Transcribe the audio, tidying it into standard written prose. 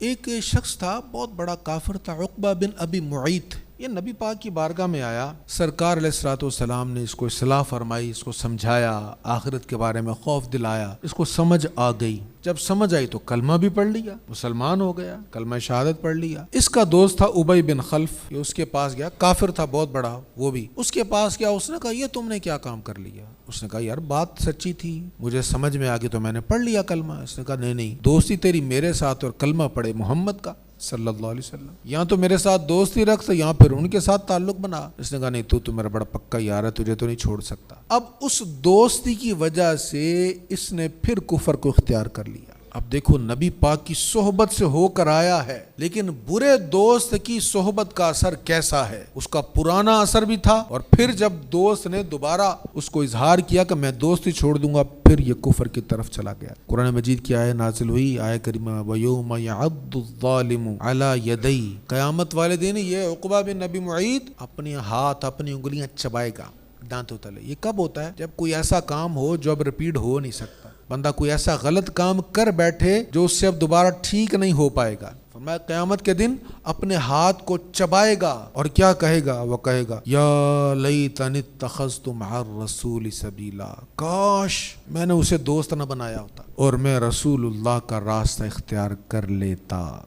ایک شخص تھا، بہت بڑا کافر تھا، عقبہ بن ابی معیط۔ یہ نبی پاک کی بارگاہ میں آیا، سرکار علیہ الصلوۃ والسلام نے اس کو اصلاح فرمائی، اس کو سمجھایا، آخرت کے بارے میں خوف دلایا، اس کو سمجھ آ گئی۔ جب سمجھ آئی تو کلمہ بھی پڑھ لیا، مسلمان ہو گیا، کلمہ شہادت پڑھ لیا۔ اس کا دوست تھا ابی بن خلف، یہ اس کے پاس گیا، کافر تھا بہت بڑا، وہ بھی اس کے پاس گیا۔ اس نے کہا یہ تم نے کیا کام کر لیا؟ اس نے کہا یار بات سچی تھی، مجھے سمجھ میں آ گئی تو میں نے پڑھ لیا کلمہ۔ اس نے کہا نہیں، دوستی تیری میرے ساتھ اور کلمہ پڑھے محمد کا صلی اللہ علیہ وسلم، یہاں تو میرے ساتھ دوستی رکھ تو یہاں پھر ان کے ساتھ تعلق بنا۔ اس نے کہا نہیں، تو میرا بڑا پکا یار ہے، تجھے تو نہیں چھوڑ سکتا۔ اب اس دوستی کی وجہ سے اس نے پھر کفر کو اختیار کر لیا۔ اب دیکھو، نبی پاک کی صحبت سے ہو کر آیا ہے، لیکن برے دوست کی صحبت کا اثر کیسا ہے؟ اس کا پرانا اثر بھی تھا، اور پھر جب دوست نے دوبارہ اس کو اظہار کیا کہ میں دوستی چھوڑ دوں گا، پھر یہ کفر کی طرف چلا گیا۔ قرآن مجید کی آیت نازل ہوئی، آیت کریمہ وَيَوْمَ يَعَضُّ الظَّالِمُ عَلَى يَدَيْهِ، قیامت والے دن یہ عقبہ بن ابی معیط اپنے ہاتھ، اپنی انگلیاں چبائے گا دانتوں تلے۔ یہ کب ہوتا ہے؟ جب کوئی ایسا کام ہو جو اب ریپیٹ ہو نہیں سکتا، بندہ کوئی ایسا غلط کام کر بیٹھے جو اس سے اب دوبارہ ٹھیک نہیں ہو پائے گا۔ فرمایا قیامت کے دن اپنے ہاتھ کو چبائے گا اور کیا کہے گا؟ وہ کہے گا یا لیتنی اتخذت مع الرسول سبیلا، کاش میں نے اسے دوست نہ بنایا ہوتا اور میں رسول اللہ کا راستہ اختیار کر لیتا۔